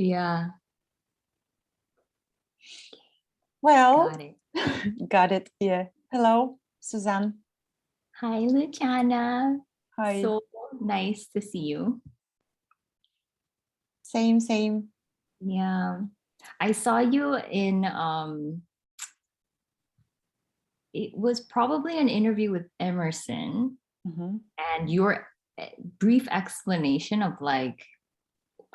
Yeah. Well, Got it. got it. Yeah. Hello, Suzanne. Hi, Luchana. Hi. So nice to see you. Same. Yeah. I saw you in it was probably an interview with Emerson, Mm-hmm. and your brief explanation of like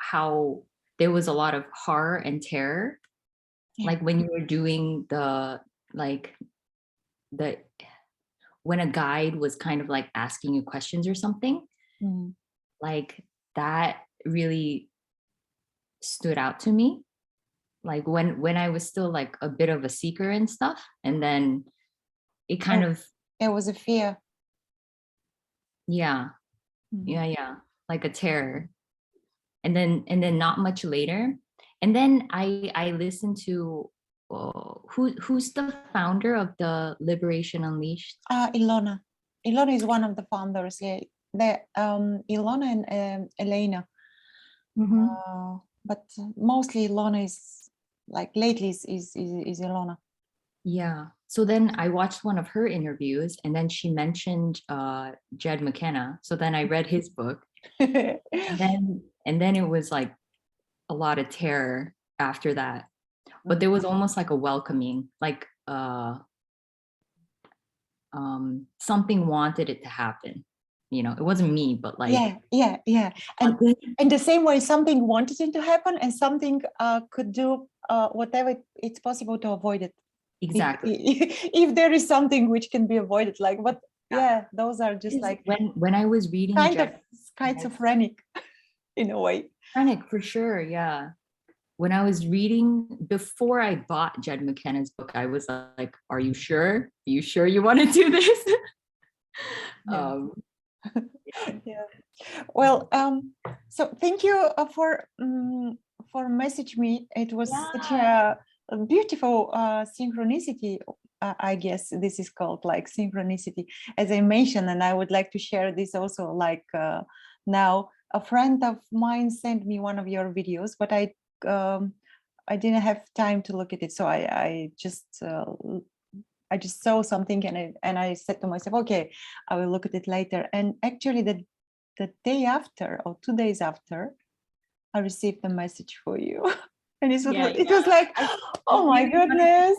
how there was a lot of horror and terror, Yeah. like when you were doing like the when a guide was kind of like asking you questions or something, Mm. like that really stood out to me. Like when I was still like a bit of a seeker and stuff, and then it kind Oh, of it was a fear. yeah, Mm. yeah, like a terror. And then not much later, and then I listened to who's the founder of the Liberation Unleashed. Ilona. Ilona is one of the founders. Yeah. The Ilona and Elena. Mm-hmm. But mostly Ilona is like lately is Ilona. Yeah. So then I watched one of her interviews, and then she mentioned Jed McKenna. So then I read his book, and then it was like a lot of terror after that. But there was almost like a welcoming, like something wanted it to happen. You know, it wasn't me, but like yeah. And the same way, something wanted it to happen, and something could do whatever it's possible to avoid it. exactly. If there is something which can be avoided, like, but yeah, those are just like When I was reading kind of schizophrenic in a way. schizophrenic for sure, yeah. When I was reading before I bought Jed McKenna's book, I was like, "Are you sure? Are you sure you want to do this?" Yeah. Yeah. Yeah. Well, so thank you for message me. It was such a beautiful synchronicity. I guess this is called like synchronicity, as I mentioned, and I would like to share this also. Like now, a friend of mine sent me one of your videos, but I didn't have time to look at it, so I just saw something and I said to myself, okay, I will look at it later. And actually, the day after or 2 days after, I received a message for you, and it was like, oh my goodness.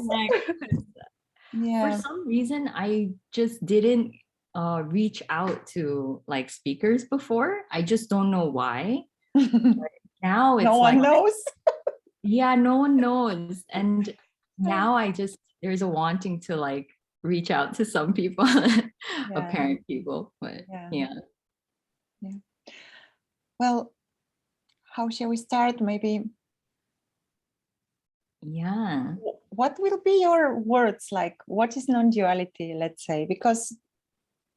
For Yeah. some reason, I just didn't reach out to like speakers before. I just don't know why. But now No it's one like, knows. yeah, no one knows. And now there's a wanting to like reach out to some people, Yeah. apparent people, but yeah. Well, how shall we start? Maybe. Yeah. What will be your words like? What is non-duality, let's say? Because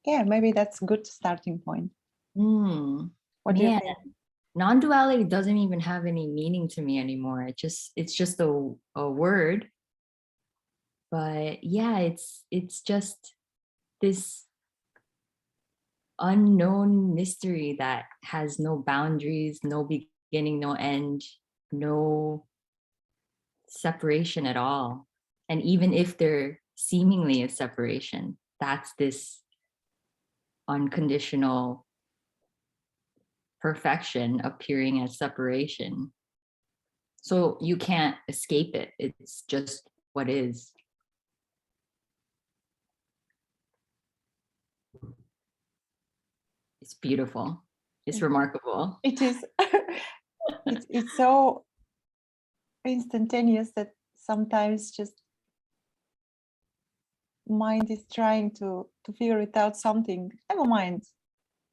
yeah, maybe that's a good starting point. What do you Man, think? non-duality doesn't even have any meaning to me anymore. It's just a word. But yeah, it's just this unknown mystery that has no boundaries, no beginning, no end, no separation at all. And even if there seemingly is separation, that's this unconditional perfection appearing as separation. So you can't escape it. It's just what is. It's beautiful. It's remarkable. It is. It's so instantaneous that sometimes just mind is trying to figure it out something. Never mind.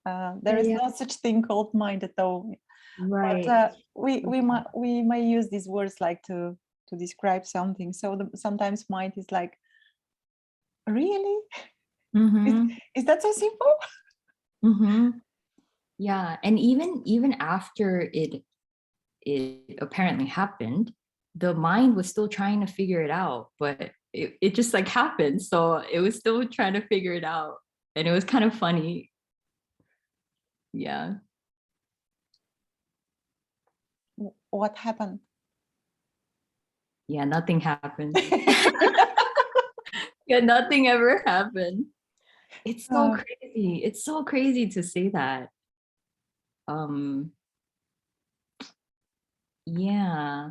There is no such thing called mind at all. Right. But we may use these words like to describe something. So sometimes mind is like, really? Is that so simple? Yeah, and even after it apparently happened, the mind was still trying to figure it out, but it just like happened. So it was still trying to figure it out. And it was kind of funny. Yeah. what happened? Yeah, nothing happened. Yeah, nothing ever happened. It's so crazy. It's so crazy to say that. Yeah.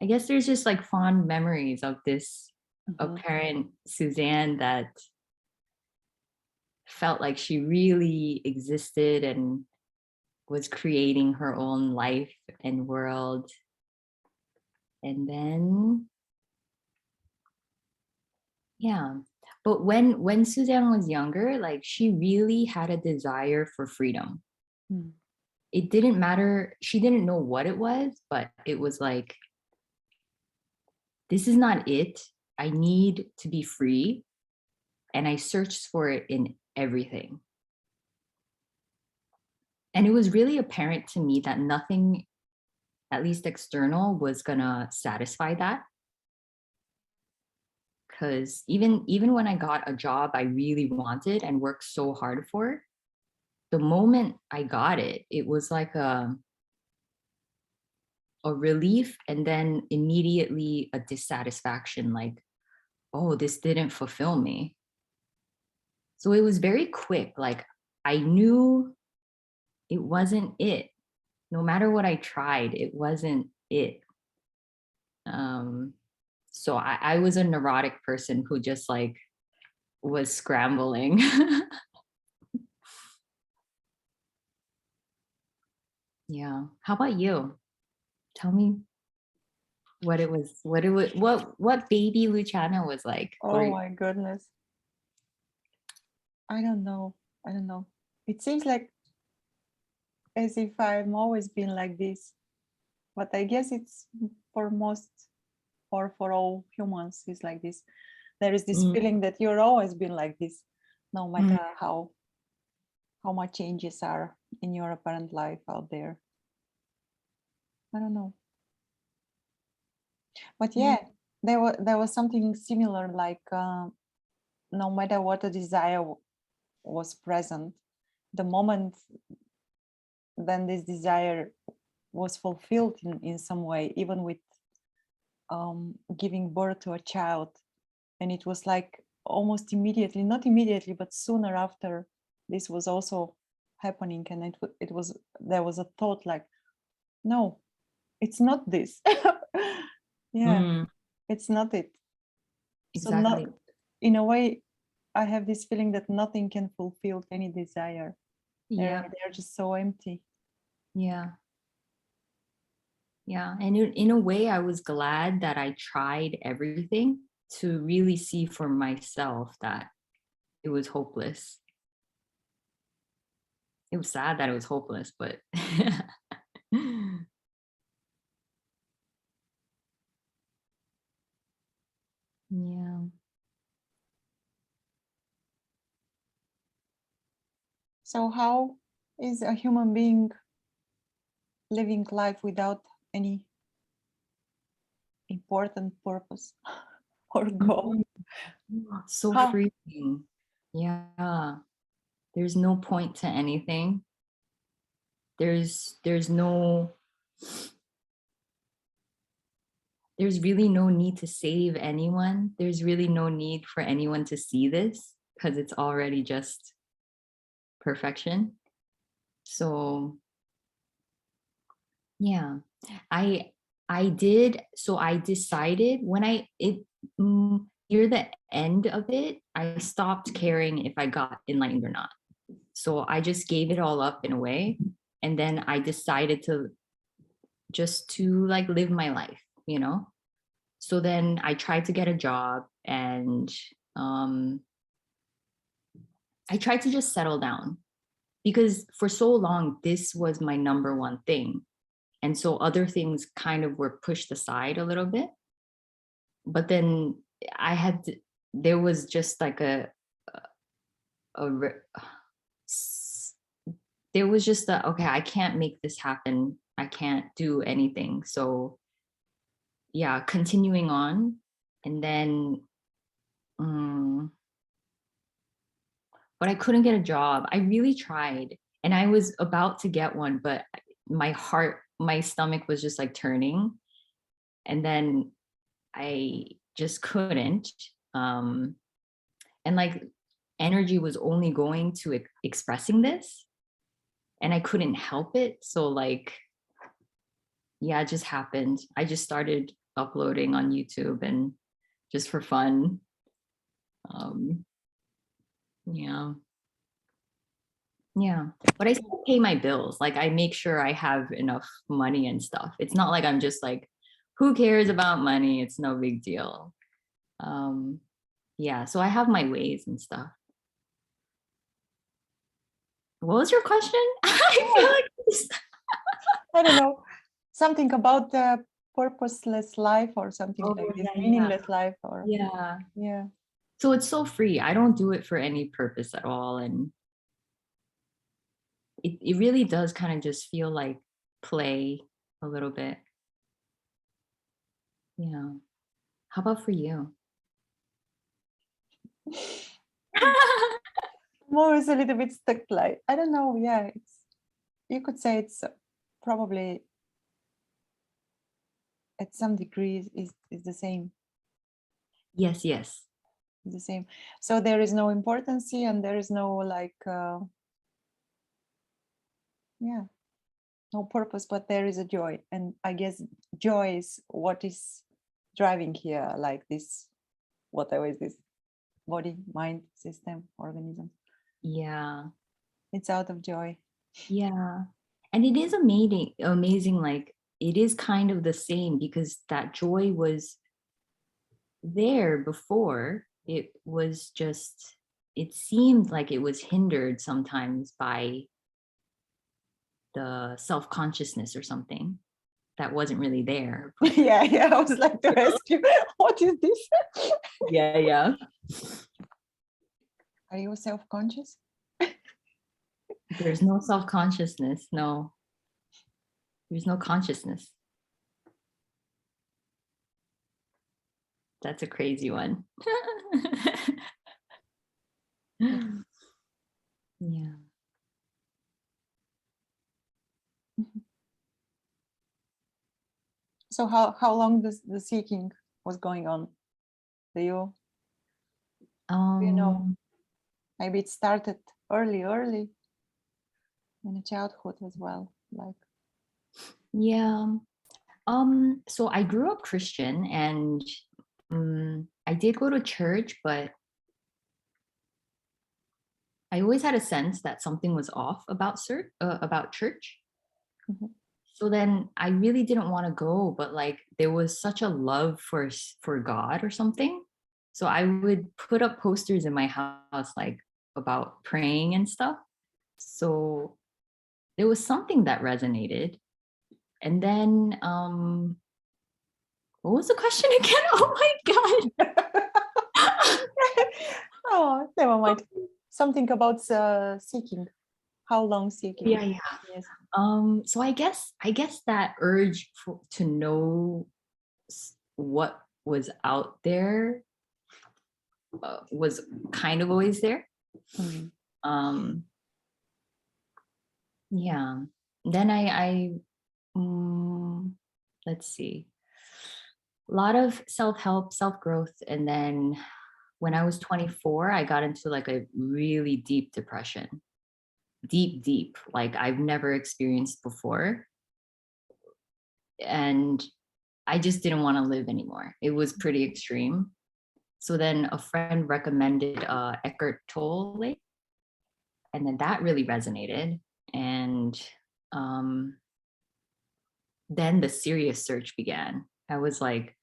I guess there's just like fond memories of this apparent Suzanne that felt like she really existed and was creating her own life and world. And then, yeah. But when Suzanne was younger, like she really had a desire for freedom. It didn't matter. She didn't know what it was, but it was like, this is not it. I need to be free. And I searched for it in everything. And it was really apparent to me that nothing, at least external, was gonna satisfy that. Because even when I got a job I really wanted and worked so hard for, the moment I got it, it was like a relief and then immediately a dissatisfaction, like, oh, this didn't fulfill me. So it was very quick. Like I knew it wasn't it. No matter what I tried, it wasn't it. So I was a neurotic person who just like was scrambling. Yeah. How about you? Tell me what it was, what baby Luchana was like. Oh my goodness. I don't know. It seems like as if I've always been like this, but I guess it's for most or for all humans is like this. There is this feeling that you're always been like this, no matter how much changes are in your apparent life out there. I don't know. But yeah, there was something similar, like no matter what the desire was present, the moment then this desire was fulfilled in some way, even with giving birth to a child, and it was like almost immediately, not immediately, but sooner after this was also happening, and it was, there was a thought like, no, it's not this. Yeah, it's not it. So Exactly. not, in a way, I have this feeling that nothing can fulfill any desire. Yeah. They're just so empty. Yeah. Yeah. And in a way, I was glad that I tried everything to really see for myself that it was hopeless. It was sad that it was hopeless, but yeah. So how is a human being living life without any important purpose or goal? So How? freeing. Yeah. There's no point to anything. There's really no need to save anyone. There's really no need for anyone to see this because it's already just perfection. So yeah, I decided when near the end of it, I stopped caring if I got enlightened or not. So I just gave it all up in a way, and then I decided to like live my life, you know. So then I tried to get a job, and I tried to just settle down, because for so long this was my number one thing, and so other things kind of were pushed aside a little bit. But then there was just like there was just okay, I can't make this happen, I can't do anything. So yeah, continuing on. And then but I couldn't get a job. I really tried, and I was about to get one, but my my stomach was just like turning, and then I just couldn't. And like energy was only going to expressing this, and I couldn't help it. So like, yeah, it just happened. I just started uploading on YouTube and just for fun. Yeah. Yeah. But I still pay my bills. Like I make sure I have enough money and stuff. It's not like I'm just like, who cares about money? It's no big deal. Um, yeah, so I have my ways and stuff. What was your question? I feel like I don't know, something about the purposeless life or something oh like this, yeah, meaningless life, or yeah. yeah. So it's so free. I don't do it for any purpose at all. And it really does kind of just feel like play a little bit. Yeah. How about for you? I'm always a little bit stuck, like I don't know, yeah, it's, you could say it's probably at some degree is the same. Yes, yes. The same. So there is no importance and there is no like yeah, no purpose, but there is a joy. And I guess joy is what is driving here, like this, whatever is this body, mind, system, organism. Yeah. It's out of joy. Yeah. And it is amazing. Like it is kind of the same because that joy was there before. It was just, it seemed like it was hindered sometimes by the self-consciousness or something that wasn't really there. But Yeah, yeah. I was like to ask you, what is this? yeah, yeah. Are you self-conscious? There's no self-consciousness. No, there's no consciousness. That's a crazy one. Yeah. So how long the seeking was going on? Do you know? Maybe it started early in childhood as well. Like Yeah. So I grew up Christian and I did go to church, but I always had a sense that something was off about church. mhm. So then I really didn't want to go, but like there was such a love for God or something. So I would put up posters in my house like about praying and stuff. So there was something that resonated. And then what was the question again? Oh my God. Oh, never mind. Something about seeking. How long seeking? Yeah, yeah. Yes. So I guess that urge to know what was out there was kind of always there. Mm. Um, yeah. Then let's see, a lot of self-help, self-growth, and then when I was 24, I got into like a really deep depression, deep, like I've never experienced before, and I just didn't want to live anymore. It was pretty extreme. So then a friend recommended Eckhart Tolle, and then that really resonated. And um, then the serious search began. I was like,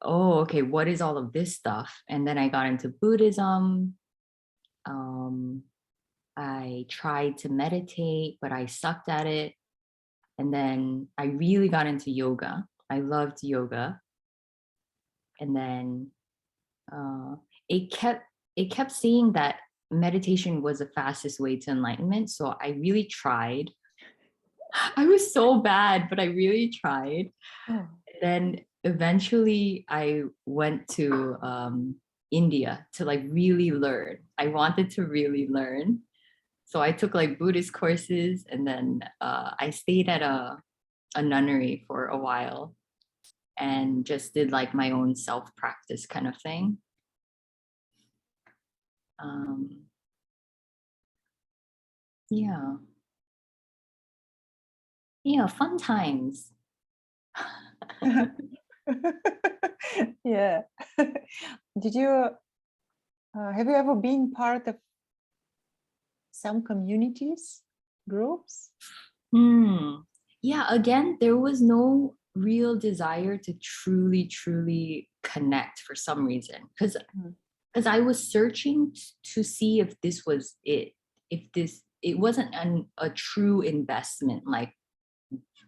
oh, okay, what is all of this stuff? And then I got into Buddhism. Um, I tried to meditate, but I sucked at it. And then I really got into yoga. I loved yoga. And then uh, it kept saying that meditation was the fastest way to enlightenment. So I really tried. I was so bad, but I really tried. Oh. Then eventually I went to India to like really learn. I wanted to really learn. So I took like Buddhist courses, and then I stayed at a nunnery for a while and just did like my own self-practice kind of thing. Yeah. Yeah, fun times. Yeah. Did you have you ever been part of some communities, groups? Yeah, again, there was no real desire to truly connect for some reason. Because I was searching to see if this was it, if it wasn't a true investment, like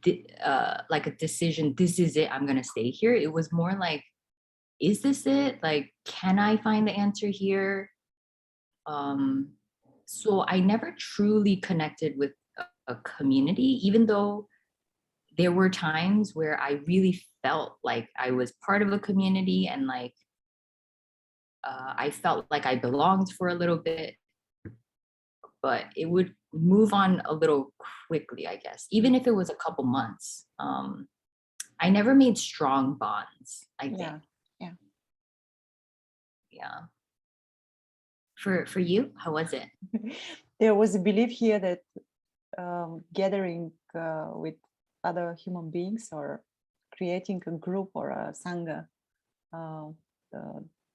a decision, this is it, I'm gonna stay here. It was more like, is this it? Like, can I find the answer here? So I never truly connected with a community, even though there were times where I really felt like I was part of a community and like I felt like I belonged for a little bit, but it would move on a little quickly, I guess, even if it was a couple months. I never made strong bonds, I think. Yeah. Yeah. For you, how was it? There was a belief here that gathering with other human beings or creating a group or a sangha,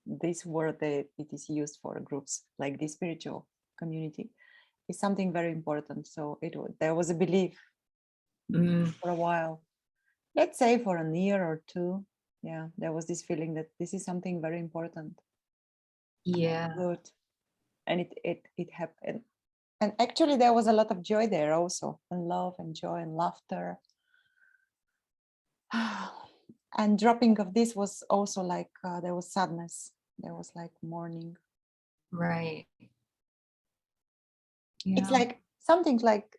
this word that it is used for groups like the spiritual community, is something very important. So there was a belief for a while, let's say for a year or two. Yeah, there was this feeling that this is something very important. Yeah. Good. And it happened. And actually there was a lot of joy there also, and love and joy and laughter. And dropping of this was also like there was sadness, there was like mourning. Right. Yeah. It's like something like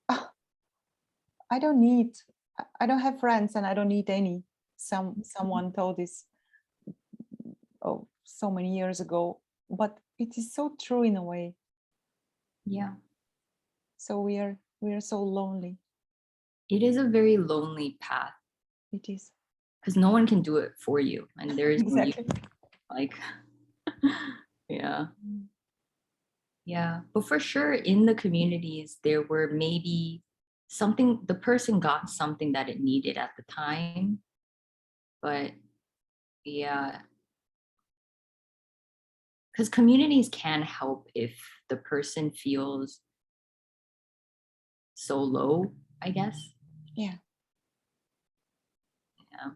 I don't have friends and I don't need any. Someone told this so many years ago, but it is so true in a way. Yeah. So we are so lonely. It is a very lonely path. It is. Because no one can do it for you. And there is exactly. Like, yeah. Yeah. But for sure, in the communities, there were maybe the person got something that it needed at the time. But yeah, because communities can help if the person feels so low, I guess. Yeah. Yeah.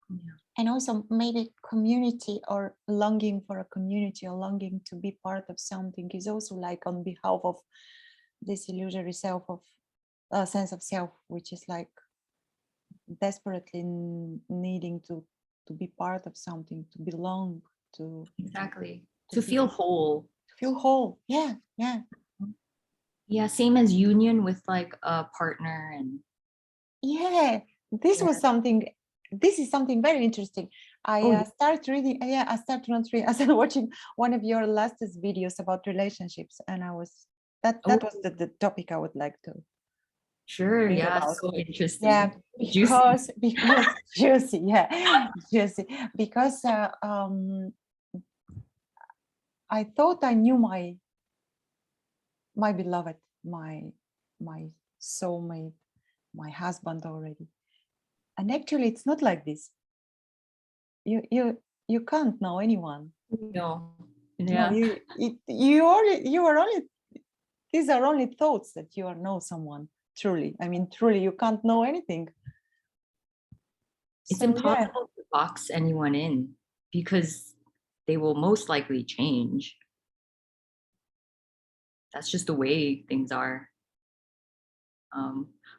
Yeah. And also maybe community or longing for a community or longing to be part of something is also like on behalf of this illusory self of sense of self, which is like desperately needing to be part of something, to belong, to Exactly. To feel whole. To feel whole. Yeah. Yeah. Same as union with like a partner and. Yeah. This was something. This is something very interesting. I started reading. Yeah, I started watching one of your latest videos about relationships, and I was that was the topic I would like to. Sure. Yeah. About. So interesting. Yeah, because juicy. Yeah, juicy. Because I thought I knew my beloved, my soulmate, my husband already, and actually, it's not like this. You can't know anyone. No. Yeah. No, you are only. These are only thoughts that you know someone. Truly, I mean, truly, you can't know anything. It's impossible to box anyone in because they will most likely change. That's just the way things are.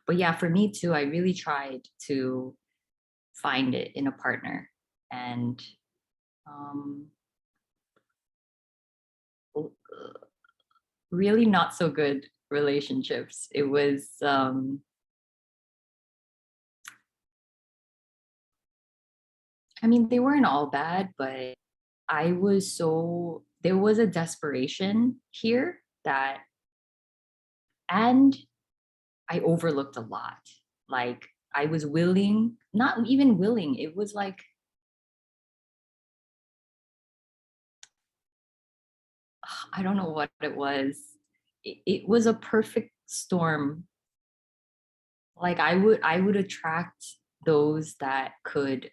But yeah, for me too, I really tried to find it in a partner, and really not so good relationships. It was I mean, they weren't all bad, but there was a desperation here and I overlooked a lot. Like I was willing, not even willing, it was like, I don't know what it was. It was a perfect storm. Like I would attract those that could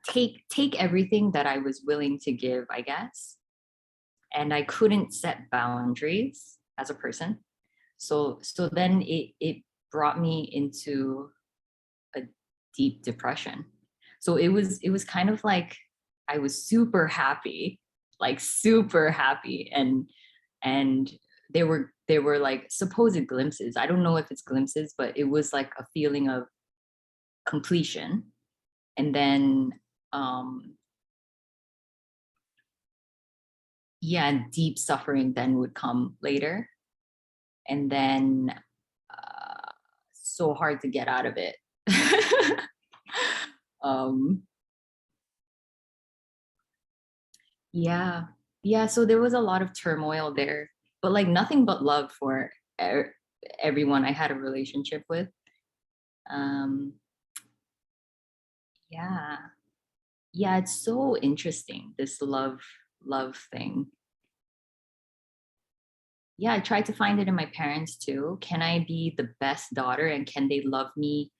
take everything that I was willing to give, I guess. And I couldn't set boundaries as a person. So then it brought me into a deep depression. So it was kind of like I was super happy, like super happy, and there were like supposed glimpses. I don't know if it's glimpses, but it was like a feeling of completion. And then yeah, deep suffering then would come later. And then so hard to get out of it. um yeah, yeah, so there was a lot of turmoil there, but like nothing but love for everyone I had a relationship with. um yeah, yeah, it's so interesting, this love thing. Yeah, I tried to find it in my parents too. Can I be the best daughter, and can they love me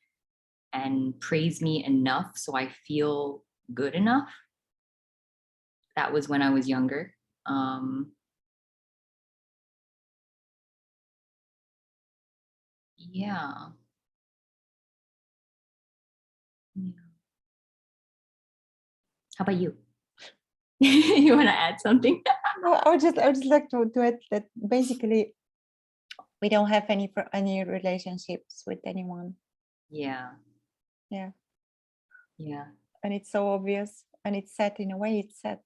and praise me enough so I feel good enough? That was when I was younger. um yeah. Yeah. How about you? You want to add something? No, I would just like to add that basically we don't have any relationships with anyone. Yeah, Yeah, yeah. and it's so obvious, and it's sad in a way. It's sad.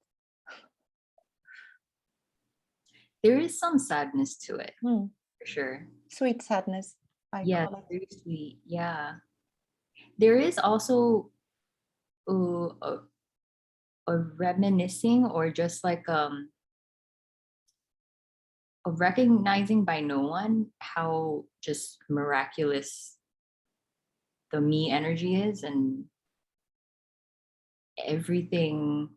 There is some sadness to it, Hmm. for sure. Sweet sadness, I Yeah, call it. very sweet. Yeah. There is also a reminiscing, or just like a recognizing by no one how just miraculous the me energy is, and everything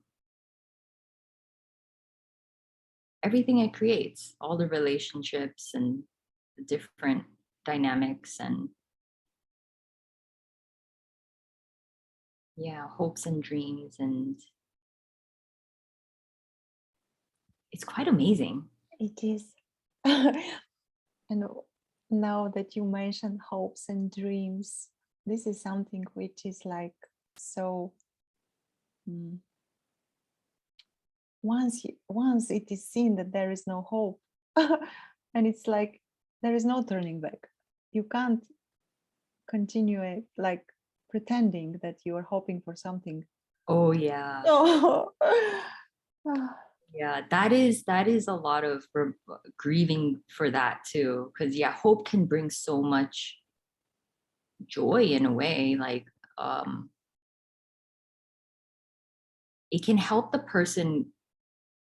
everything it creates, all the relationships and the different dynamics, and yeah, hopes and dreams, and it's quite amazing. It is. And now that you mention hopes and dreams, this is something which is like so. mm, once it is seen that there is no hope, and it's like there is no turning back. You can't continue it like pretending that you are hoping for something. Oh yeah. Oh. Yeah, that is a lot of grieving for that too, because yeah, hope can bring so much joy in a way. Like um it can help the person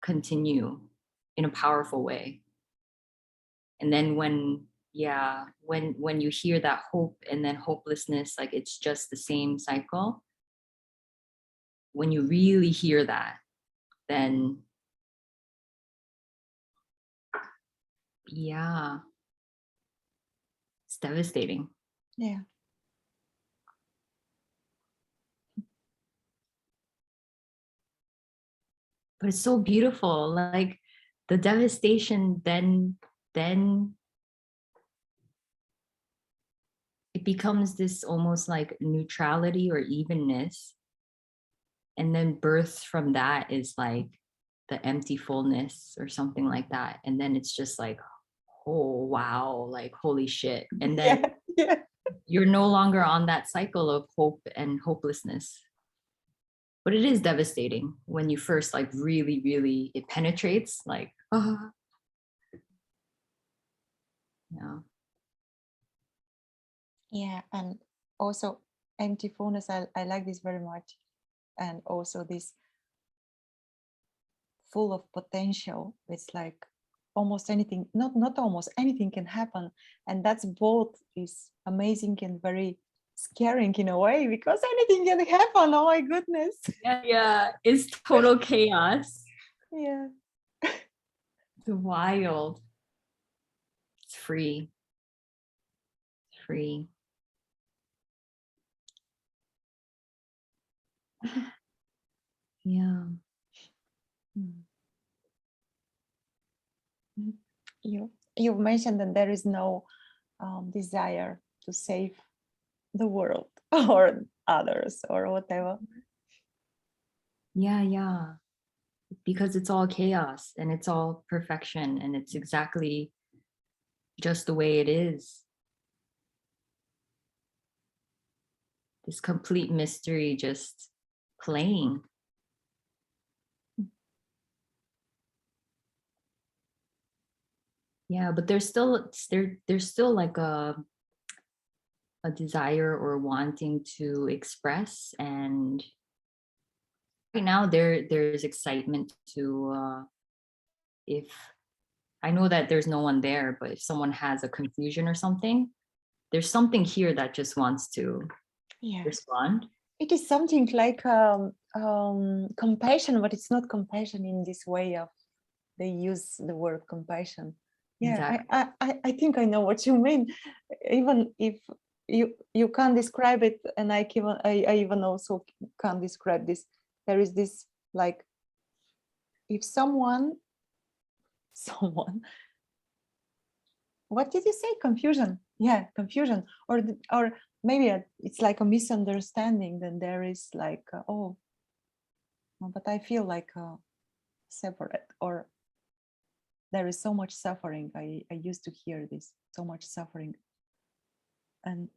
continue in a powerful way. And then when yeah, when you hear that hope and then hopelessness, like it's just the same cycle. When you really hear that, then yeah, it's devastating. Yeah. But it's so beautiful. Like the devastation, then it becomes this almost like neutrality or evenness. And then birth from that is like the empty fullness or something like that. And then it's just like, oh wow, like holy shit. And then Yeah. Yeah. you're no longer on that cycle of hope and hopelessness. But it is devastating when you first like really it penetrates, like yeah. Yeah. And also empty fullness, I like this very much. And also this full of potential. It's like almost anything, not almost anything can happen. And that's both is amazing and very scaring in a way, because anything can happen. Oh my goodness. Yeah, it's total chaos. Yeah. It's wild. It's free. It's free. Yeah. You mentioned that there is no desire to save the world or others or whatever. Yeah. Because it's all chaos and it's all perfection and it's exactly just the way it is. This complete mystery just playing. Yeah, but there's still like a desire or wanting to express, and right now there's excitement to if I know that there's no one there, but if someone has a confusion or something, there's something here that just wants to respond. It is something like compassion, but it's not compassion in this way of they use the word compassion. Yeah, Exactly. I think I know what you mean. Even if you can't describe it, and I even also can't describe this. There is this like, if someone, what did you say? Confusion. Yeah, confusion, or maybe it's like a misunderstanding. Then there is like, oh, but I feel like separate, or there is so much suffering. I used to hear this, so much suffering, and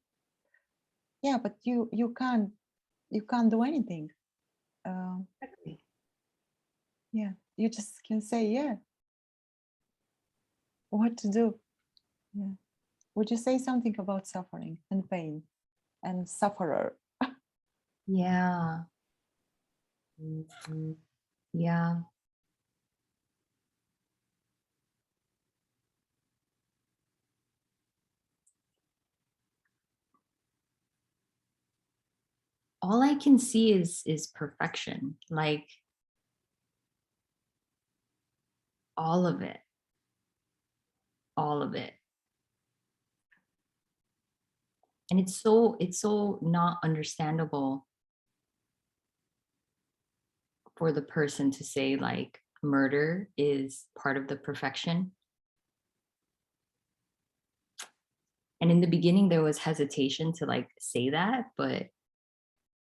yeah, but you can't do anything. Exactly. Yeah, you just can say, yeah, what to do. Yeah, would you say something about suffering and pain and sufferer? Yeah. Mhm. Yeah. All I can see is perfection, like all of it. All of it. And it's so not understandable for the person to say like murder is part of the perfection. And in the beginning there was hesitation to like say that, but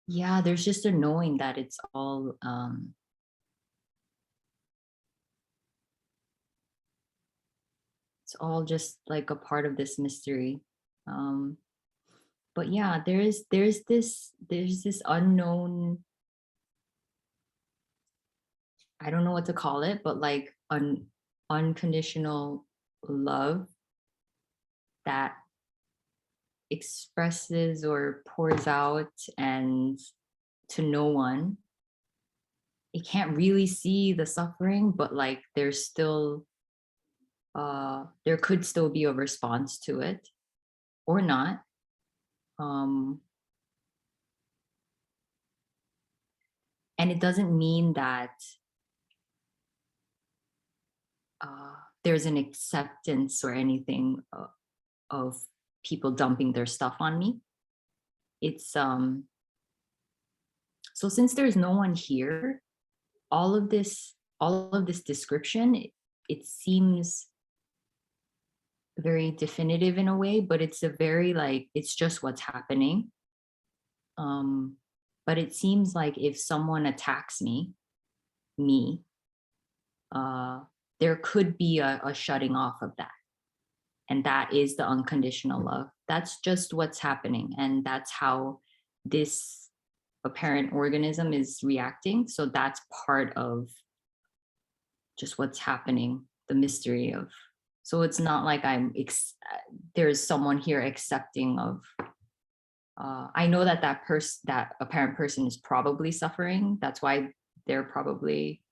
yeah, there's just a knowing that it's all just like a part of this mystery. um but yeah, there's this unknown, I don't know what to call it, but like unconditional love that expresses or pours out and to no one. It can't really see the suffering, but like there's still there could still be a response to it or not. um and it doesn't mean that there's an acceptance or anything of people dumping their stuff on me. It's so since there's no one here, all of this description, it seems very definitive in a way, but it's a very like it's just what's happening. But it seems like if someone attacks me, uh there could be a shutting off of that, and that is the unconditional love. That's just what's happening, and that's how this apparent organism is reacting. So that's part of just what's happening, the mystery of. So it's not like there's someone here accepting of. I know that that apparent person is probably suffering. That's why they're probably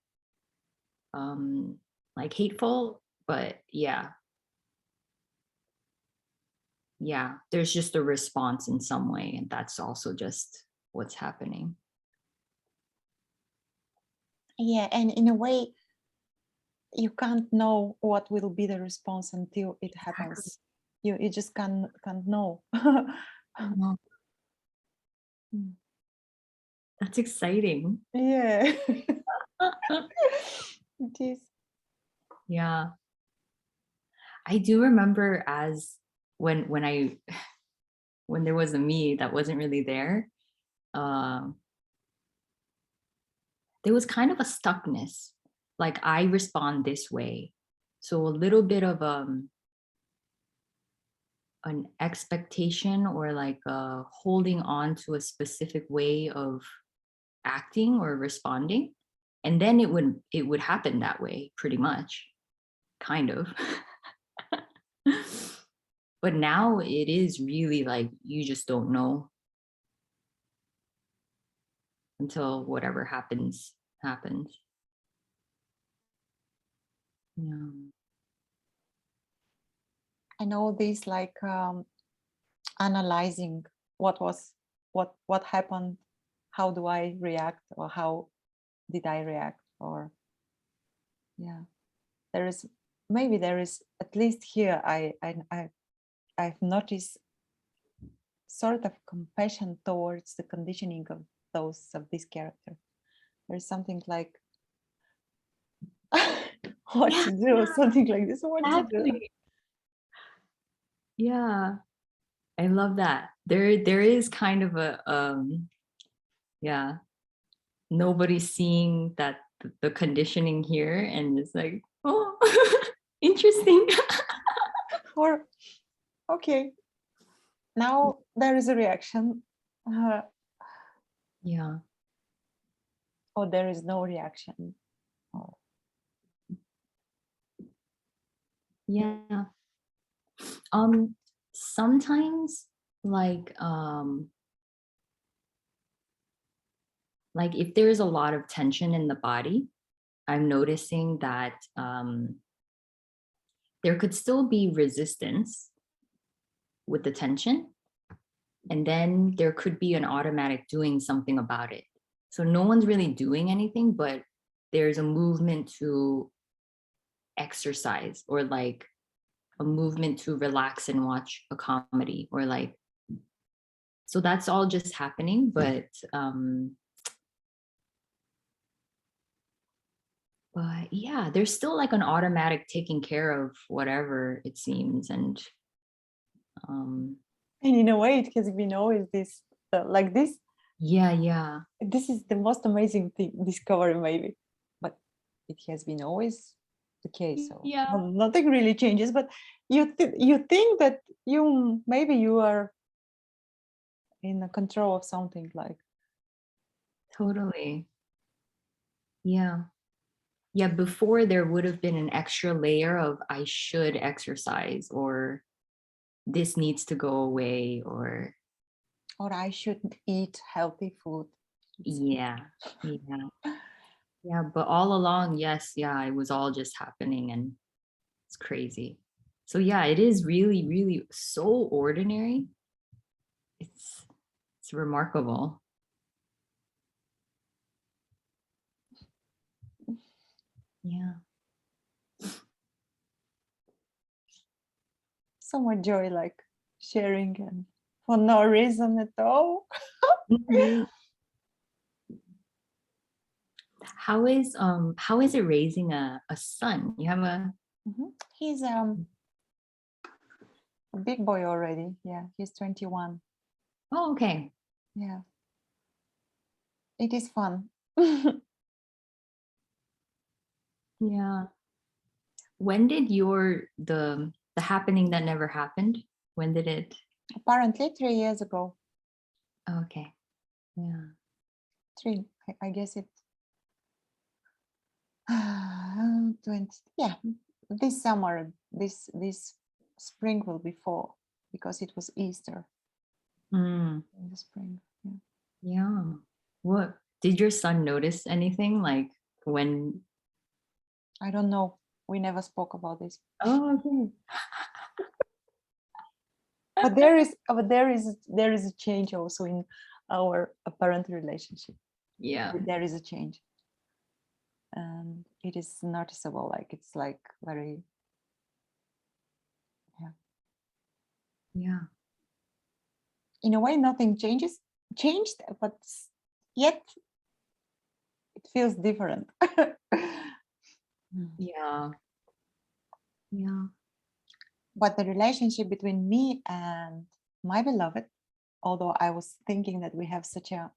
like hateful. But yeah, there's just a response in some way, and that's also just what's happening. Yeah, and in a way, you can't know what will be the response until it happens. You just can't know. Well, that's exciting. Yeah, it is. Yeah, I do remember as when there was a me that wasn't really there, um there was kind of a stuckness. Like I respond this way. So a little bit of an expectation, or like holding on to a specific way of acting or responding. And then it would happen that way pretty much, kind of. But now it is really like you just don't know until whatever happens. Yeah. I know this, like analyzing what happened, how do I react, or how did I react, or yeah, there is at least here I've noticed sort of compassion towards the conditioning of this character. There's something like what to do, something like this, what to do. Exactly. Yeah. I love that. There is kind of a yeah, nobody's seeing that the conditioning here, and it's like, oh, interesting. Or okay, now there is a reaction, Yeah. or there is no reaction, or Yeah. Sometimes like if there's a lot of tension in the body, I'm noticing that there could still be resistance with the tension, and then there could be an automatic doing something about it. So no one's really doing anything, but there's a movement to exercise, or like a movement to relax and watch a comedy, or like, so that's all just happening. But yeah, there's still like an automatic taking care of whatever it seems. And um and in a way it has been always this, like this. yeah. This is the most amazing thing, discovery maybe, but it has been always the case. So Yeah, nothing really changes. But you think that maybe you are in control of something, like totally. Yeah, before there would have been an extra layer of I should exercise, or this needs to go away, or or I should eat healthy food. yeah. But all along, yes, it was all just happening, and it's crazy. So yeah, it is really, really so ordinary. It's remarkable. Yeah. So much joy, like sharing, and for no reason at all. Mhm. How is it raising a son? You have a He's a big boy already. Yeah, he's 21. oh, okay. Yeah, it is fun. Yeah. When did the happening that never happened? When did it? Apparently 3 years ago. Okay. Yeah. 3, I guess it 20, yeah, this summer, this spring will be 4, because it was Easter Mm, in the spring. Yeah. yeah. What did your son notice anything like when? I don't know We never spoke about this. Oh, okay. But there is a change also in our apparent relationship. Yeah. There is a change, and it is noticeable. Like it's like very, yeah. Yeah. In a way, nothing changed, but yet it feels different. Yeah. Yeah. But the relationship between me and my beloved, although I was thinking that we have such a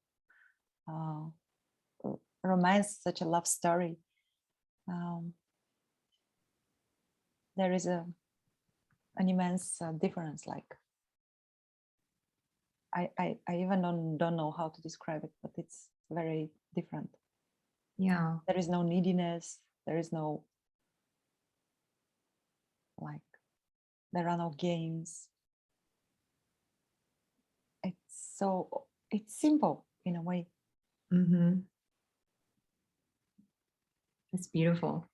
romance, such a love story, there is an immense difference. Like I even don't know how to describe it, but it's very different. Yeah. There is no neediness. There is no, like, there are no games. It's simple in a way. Mm-hmm. It's beautiful.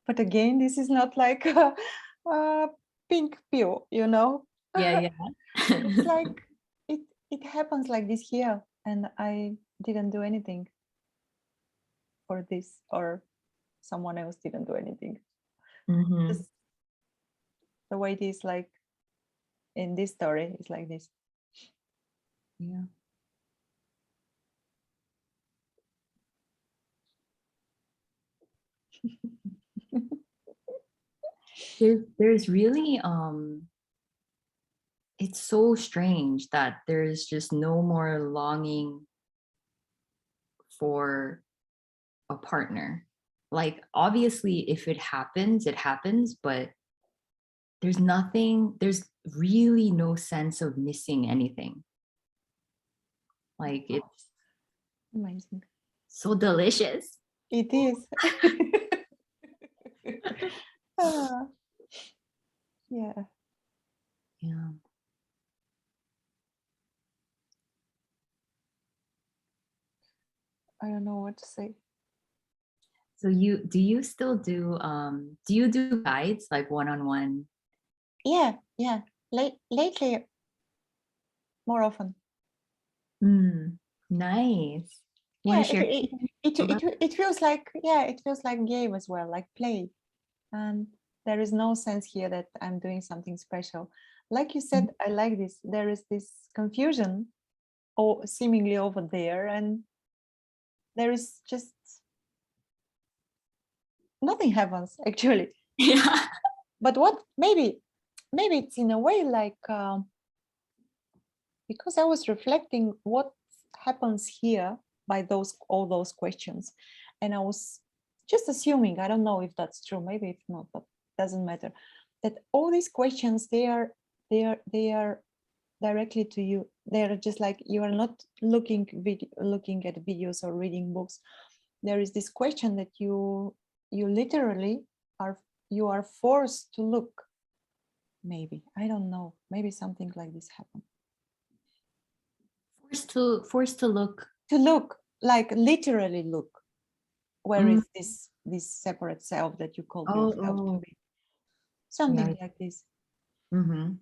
But again, this is not like a pink pill, you know. Yeah, yeah. It's like it happens like this here, and I didn't do anything for this, or someone else didn't do anything. Mm-hmm. Just the way it is, like in this story, is like this. Yeah. There's really it's so strange that there's just no more longing for a partner. Like obviously if it happens, it happens, but there's really no sense of missing anything. Like it's Amazing. so delicious. It is. Ah, yeah. Yeah. I don't know what to say. So do you still do you do guides like one-on-one? Yeah. Lately, more often. Nice. Want Yeah, to share about it feels like, yeah, it feels like game as well, like play. And there is no sense here that I'm doing something special. Like you said, I like this. There is this confusion, or seemingly over there, and there is just nothing happens actually. Yeah. But what maybe it's in a way like because I was reflecting what happens here by all those questions, and I was just assuming, I don't know if that's true, maybe if not, but doesn't matter, that all these questions, they are directly to you. They're just like, you are not looking at videos or reading books. There is this question that you literally are forced to look. Maybe, I don't know, maybe something like this happened. Forced to look. To look, like literally look. Where is this separate self that you call yourself to be? Something Yeah. like this. Mm-hmm.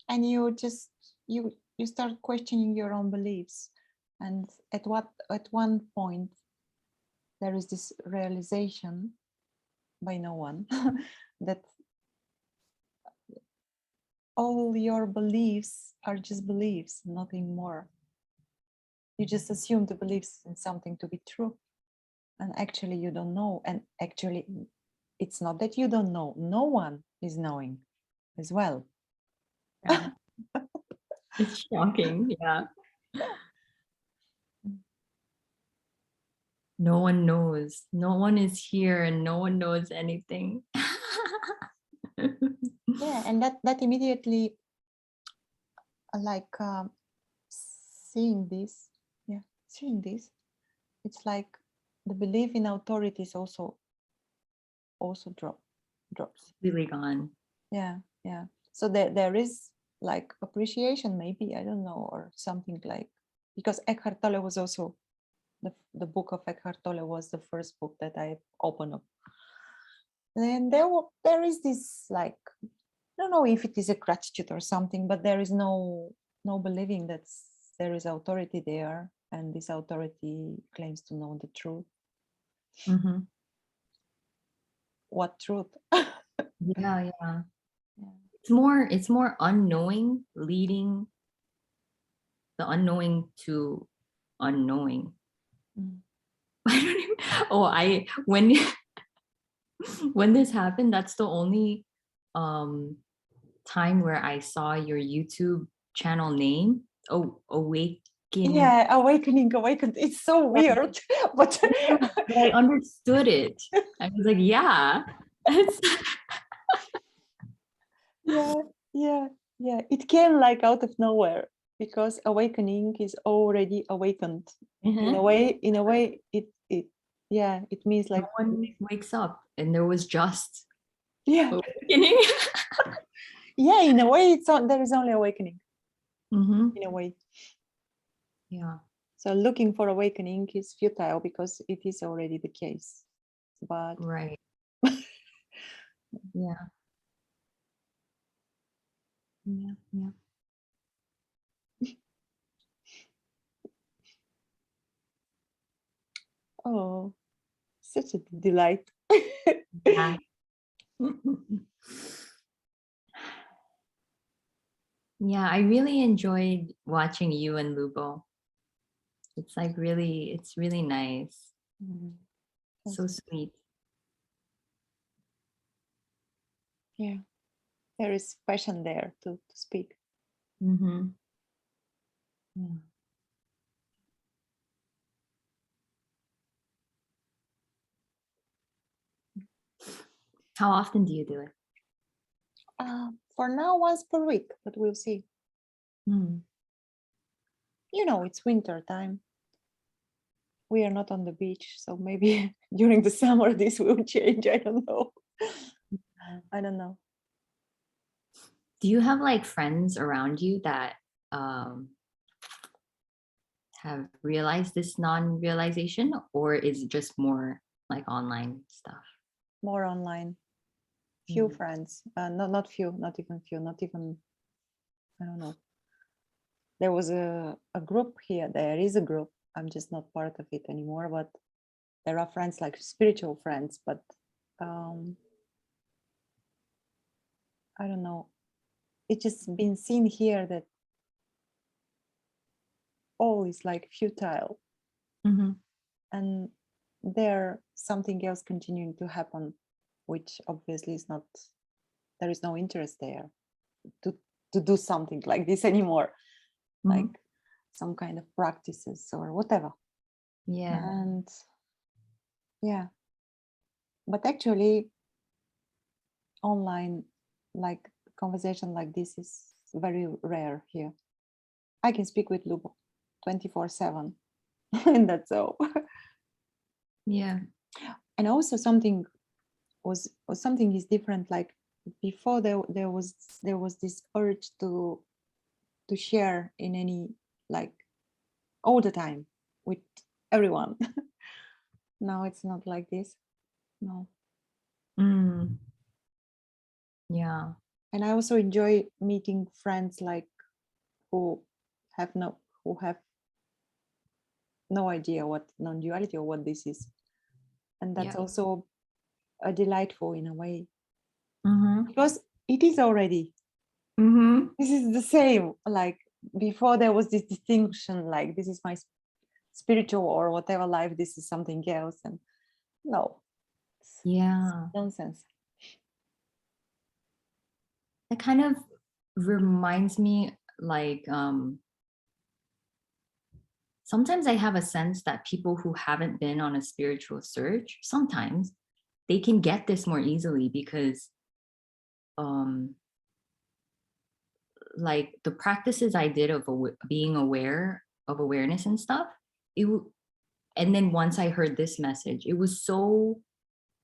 And you just you start questioning your own beliefs. And at one point there is this realization by no one that all your beliefs are just beliefs, nothing more. You just assume the beliefs in something to be true, and actually you don't know. And actually it's not that you don't know, no one is knowing as well. Yeah. It's shocking. Yeah. No one knows. No one is here and no one knows anything. Yeah, and that immediately, like seeing this, it's like the belief in authorities also drops. Really gone. Yeah. So there is like appreciation, maybe, I don't know, or something like because Eckhart Tolle was also the book of Eckhart Tolle was the first book that I opened up. And there is this, like, I don't know if it is a gratitude or something, but there is no believing that there is authority there, and this authority claims to know the truth. Mm-hmm. What truth? Yeah. It's more unknowing, leading the unknowing to unknowing. I don't even, when this happened, that's the only time where I saw your YouTube channel name. Awaken. Yeah, awakened. It's so weird, but But I understood it. I was like, yeah. yeah. It came like out of nowhere, because awakening is already awakened. In a way, it means like no one wakes up, and there was just awakening. Yeah, in a way, there is only awakening. Mm-hmm. In a way. Yeah. So looking for awakening is futile, because it is already the case. But right. Yeah. Oh, such a delight. Yeah. Yeah, I really enjoyed watching you and Lubo. It's like it's really nice. So sweet. Yeah, there is passion there to speak. Mm-hmm. Yeah. How often do you do it? For now, once per week, but we'll see. You know, it's winter time. We are not on the beach, so maybe during the summer this will change. I don't know. I don't know. Do you have like friends around you that have realized this non-realization, or is it just more like online stuff? More online. Few friends. Not few, not even few, not even, I don't know. There was a group here. There is a group. I'm just not part of it anymore, but there are friends, like spiritual friends, but I don't know. It's just been seen here that all is like futile. Mm-hmm. And there something else continuing to happen, which obviously is not, there is no interest there to do something like this anymore. Like some kind of practices or whatever. Yeah. And yeah, but actually online, like conversation like this is very rare here. I can speak with Lubo 24/7 and that's all. Yeah. And also something is different. Like before, there was this urge to share in any, like, all the time with everyone. Now it's not like this. No. Yeah. And I also enjoy meeting friends like who have no idea what non-duality or what this is. And that's also a delightful in a way, because it is already. This is the same. Like before, there was this distinction, like this is my spiritual or whatever life, this is something else. And no, Yeah, nonsense. it kind of reminds me, like, sometimes I have a sense that people who haven't been on a spiritual search, sometimes they can get this more easily because like the practices I did of being aware of awareness and stuff, and then once I heard this message, it was so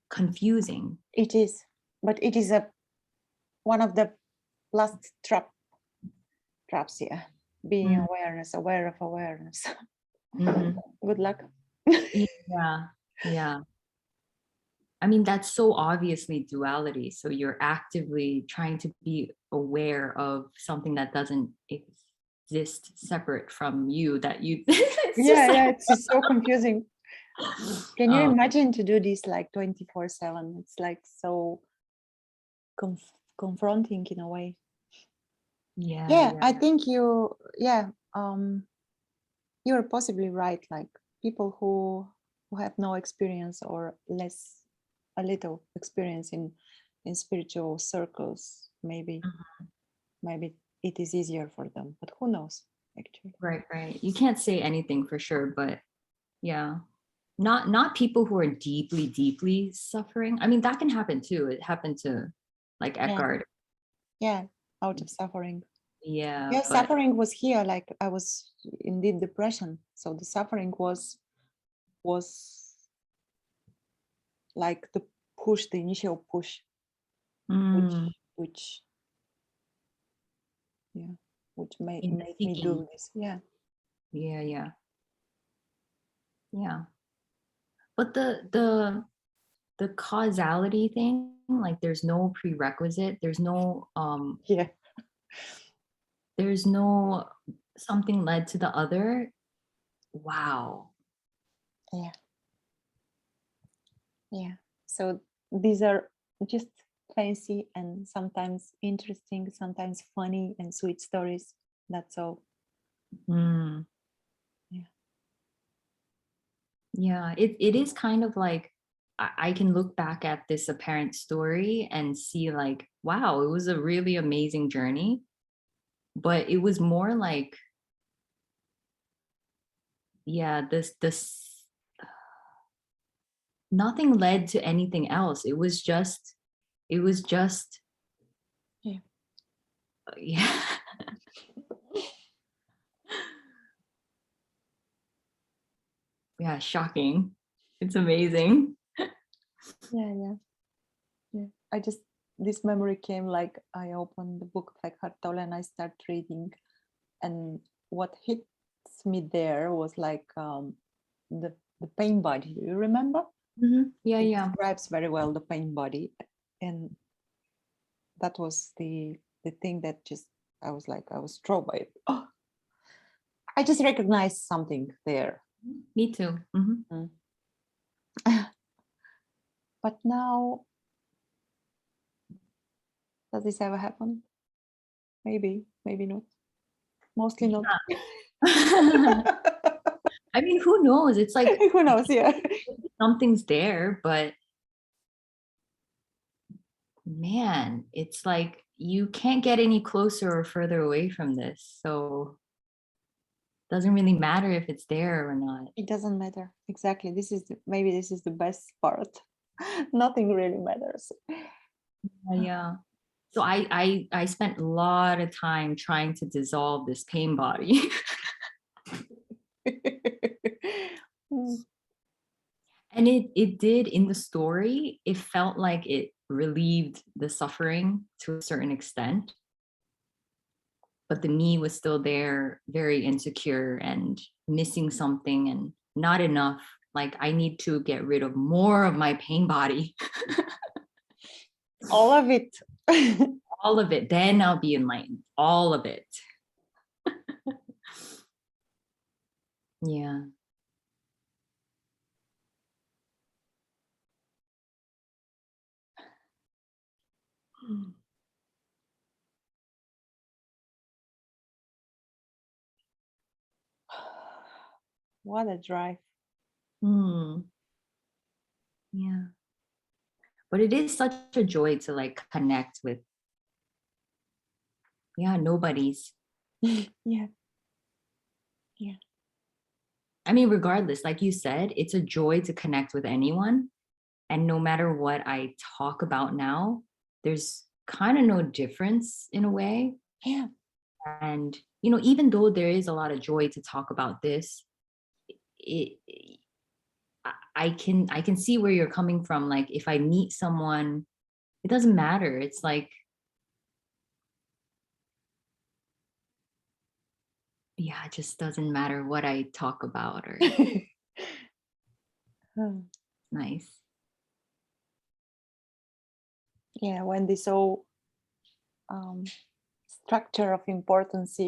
confusing. It is, but it is one of the last traps here. being awareness, aware of awareness. Good luck. Yeah. I mean, that's so obviously duality. So you're actively trying to be aware of something that doesn't exist separate from you, that you It's so confusing. Can you imagine to do this like 24/7? It's like so confronting in a way. I think you're possibly right. Like people who have no experience or a little experience in spiritual circles, maybe it is easier for them, but who knows, actually. Right. You can't say anything for sure, but yeah, not people who are deeply suffering. I mean, that can happen too. It happened to like Eckhart. Out of suffering. But Suffering was here. Like I was indeed depression, so the suffering was like the initial push, which made me do this. But the causality thing, like there's no prerequisite, there's no there's no something led to the other. Wow. So these are just fancy and sometimes interesting, sometimes funny and sweet stories. That's all. It is kind of like I can look back at this apparent story and see like, wow, it was a really amazing journey, but it was more like, this nothing led to anything else. It was just shocking. It's amazing. This memory came like I opened the book of Eckhart Tolle and I start reading, and what hits me there was like the pain body. Do you remember? It describes very well the pain body, and that was the thing that just I was struck by it. Oh, I just recognized something there. Me too. But now, does this ever happen? Maybe not. Mostly not. I mean, who knows? It's like who knows? Something's there, but man, it's like you can't get any closer or further away from this. So it doesn't really matter if it's there or not. It doesn't matter. Exactly. This is the best part. Nothing really matters. So I spent a lot of time trying to dissolve this pain body. And it did in the story. It felt like it relieved the suffering to a certain extent. But the me was still there, very insecure and missing something and not enough. Like I need to get rid of more of my pain body. All of it. All of it. Then I'll be enlightened. All of it. Yeah. What a drive. Yeah. But it is such a joy to like connect with nobodies. Yeah. I mean, regardless, like you said, it's a joy to connect with anyone. And no matter what I talk about now, there's kind of no difference in a way. Yeah. And, even though there is a lot of joy to talk about this, I can see where you're coming from. Like if I meet someone, it doesn't matter. It's like, Yeah, it just doesn't matter what I talk about or nice. Yeah, when this whole structure of importance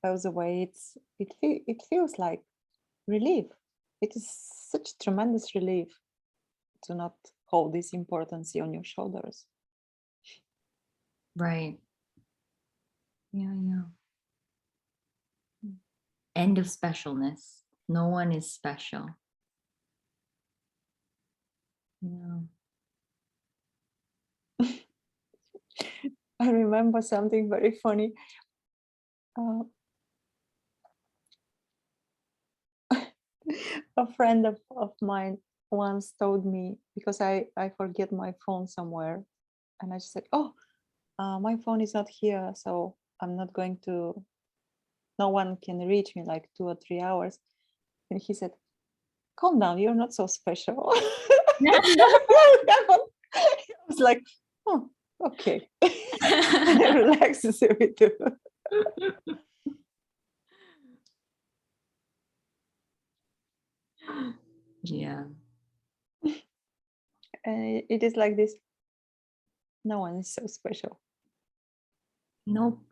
goes away, it feels like relief. It is such tremendous relief to not hold this importance on your shoulders. Right. Yeah. End of specialness. No one is special. Yeah. I remember something very funny. A friend of mine once told me, because I forget my phone somewhere, and I just said, oh, my phone is not here, so I'm not going to, no one can reach me like 2 or 3 hours. And he said, calm down, you're not so special. I was like, oh, okay. It relaxes a bit too. Yeah. It is like this. No one is so special. Nope.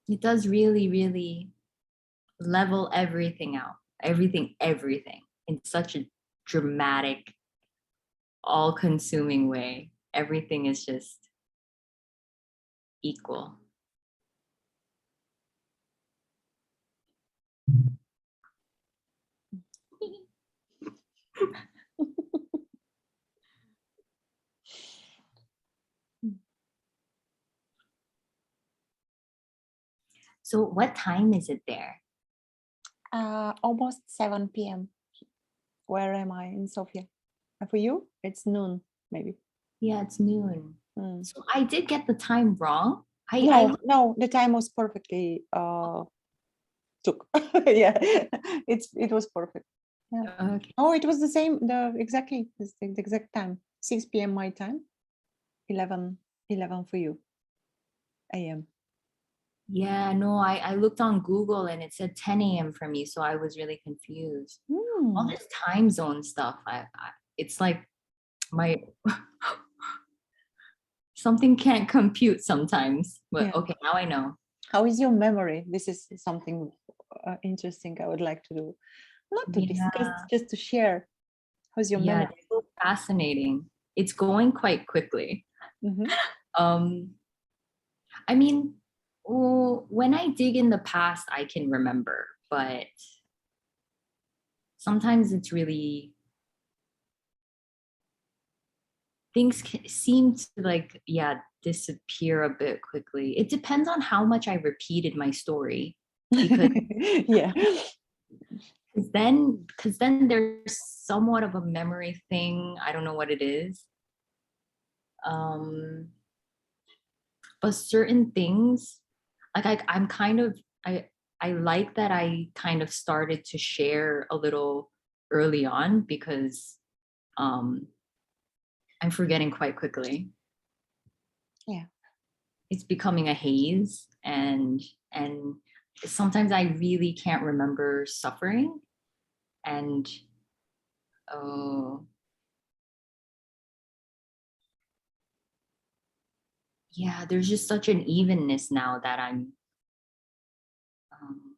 It does really, really level everything out. Everything in such a dramatic, all-consuming way. Everything is just equal. So what time is it there? Almost 7 p.m. Where am I? In Sofia. And for you, it's noon, maybe. Yeah, it's noon. So I did get the time wrong. No, the time was perfectly took. Yeah, it was perfect. Yeah. Okay. Oh, it was the same. Exactly the exact time. 6 p.m. my time. 11 for you. A.m. Yeah, no, I looked on Google and it said 10 a.m. for me, so I was really confused. All this time zone stuff, it's like my something can't compute sometimes. But Yeah. okay, now I know. How is your memory? This is something interesting I would like to do. Not to discuss, Yeah, just to share. How's your yeah, memory? it's so fascinating. It's going quite quickly. Mm-hmm. I mean, when I dig in the past, I can remember, but sometimes it's really things seem to like, yeah, disappear a bit quickly. It depends on how much I repeated my story, because Yeah. then there's somewhat of a memory thing. I don't know what it is. But certain things, like I'm kind of I like that I kind of started to share a little early on, because I'm forgetting quite quickly. Yeah. It's becoming a haze, and sometimes I really can't remember suffering, and oh yeah, there's just such an evenness now that I'm um,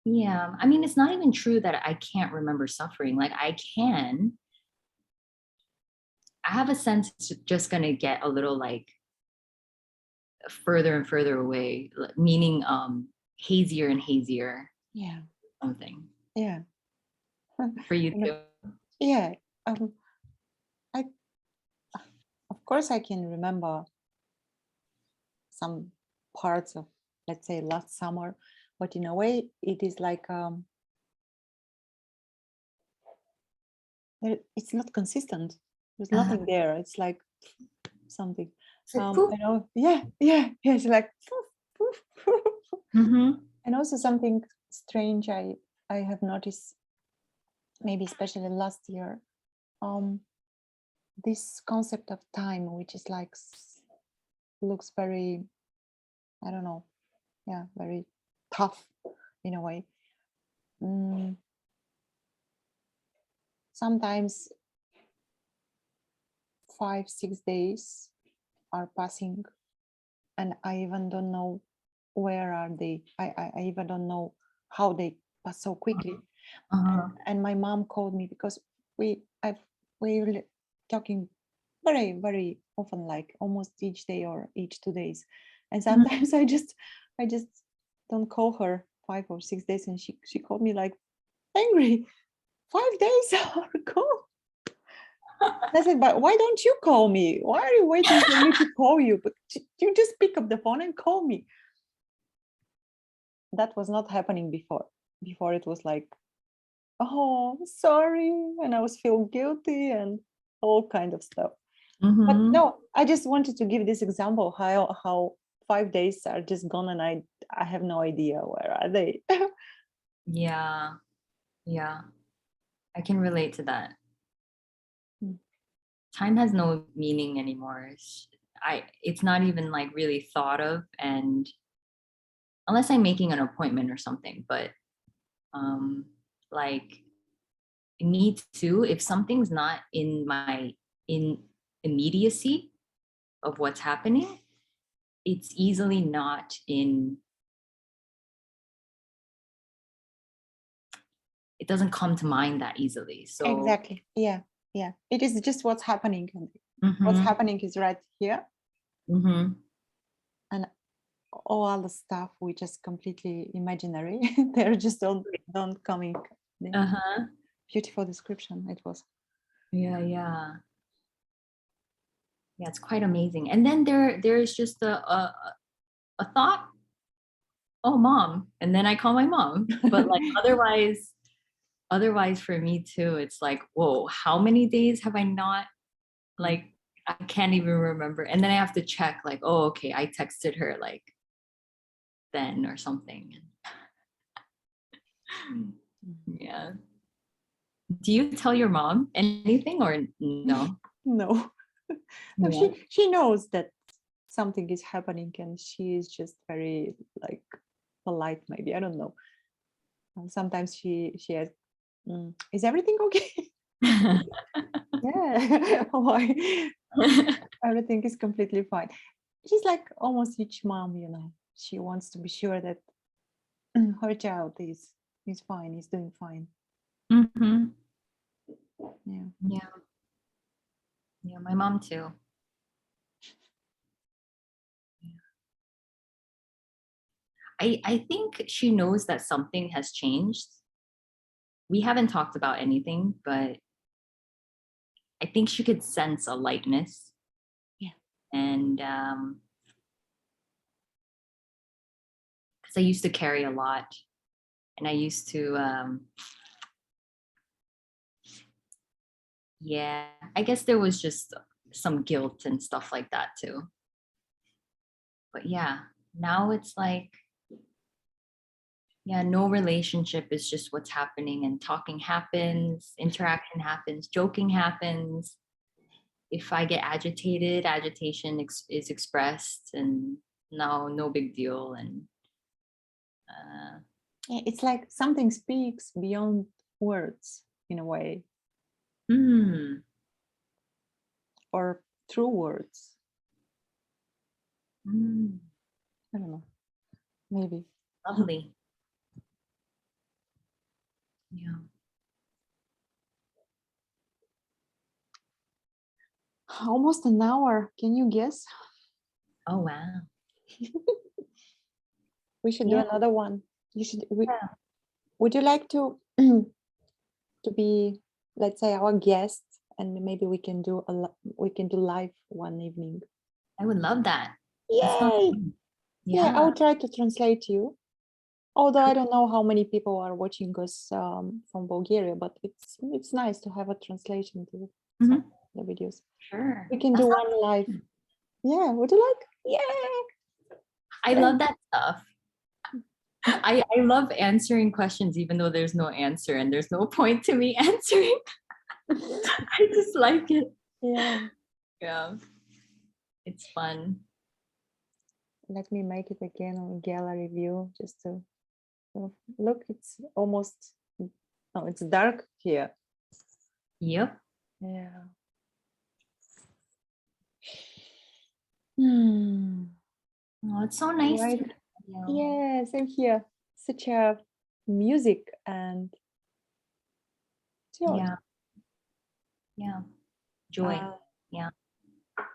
yeah, I mean, it's not even true that I can't remember suffering. Like I can. I have a sense it's just gonna get a little like further and further away, meaning hazier and hazier. Yeah. Something Yeah. for you too. Yeah. I of course I can remember some parts of, let's say, last summer, but in a way it is like it's not consistent. There's nothing there. It's like something. It's like poof. I know. Yeah. It's like poof, poof, poof. Mm-hmm. And also something strange I have noticed, maybe especially last year. this concept of time, which is like looks very, I don't know, yeah, very tough in a way. Sometimes 5-6 days are passing, and I even don't know where are they. I even don't know how they pass so quickly. And my mom called me because we were talking very, very often, like almost each day or each 2 days. And sometimes I just don't call her 5 or 6 days, and she called me like angry. 5 days are gone. I said, but why don't you call me? Why are you waiting for me to call you? But you just pick up the phone and call me. That was not happening before. Before it was like, oh, sorry, and I was feeling guilty and all kind of stuff. But no, I just wanted to give this example how 5 days are just gone, and I have no idea where are they. Yeah, I can relate to that. Time has no meaning anymore. It's not even like really thought of, and unless I'm making an appointment or something. But like me too, if something's not in my immediacy of what's happening, it's easily not in, it doesn't come to mind that easily. So Exactly. Yeah. It is just what's happening. What's happening is right here. And all other stuff, which is completely imaginary. They're just don't coming. Beautiful description it was. Yeah, it's quite amazing. And then there's just a thought, oh mom, and then I call my mom. But like otherwise for me too, it's like, whoa, how many days have I not, like, I can't even remember. And then I have to check, like, oh, okay, I texted her like then or something. Yeah. Do you tell your mom anything or no? No. No, Yeah. she knows that something is happening, and she is just very like polite, maybe, I don't know. Sometimes she asks, is everything okay? Yeah. Why? Everything is completely fine. She's like almost each mom, she wants to be sure that her child is fine, is doing fine. Yeah, my mom too. I think she knows that something has changed. We haven't talked about anything, but I think she could sense a lightness. Yeah. And because I used to carry a lot, and I used to yeah, I guess there was just some guilt and stuff like that too. But yeah, now it's like, yeah, no relationship is just what's happening, and talking happens, interaction happens, joking happens. If I get agitated, agitation is expressed, and no big deal. And Yeah, it's like something speaks beyond words in a way, or through words. I don't know, maybe. Lovely. Yeah. Almost an hour. Can you guess? Oh wow. We should do another one. Yeah. Would you like to to be, let's say, our guest, and maybe we can do live one evening? I would love that. Yay! Yeah, I Yeah. will try to translate you. Although I don't know how many people are watching us from Bulgaria, but it's nice to have a translation to some of the videos. Sure. We can do one live. Yeah, would you like? Yeah. I love that stuff. I love answering questions even though there's no answer and there's no point to me answering. I just like it. Yeah. Yeah. It's fun. Let me make it again on gallery view just to look. It's almost, oh, it's dark here. Yep. Yeah. Oh, it's so nice Right. to meet you. Yeah, same here. Such a music and joy. Yeah. Yeah. Joy. Uh, Yeah.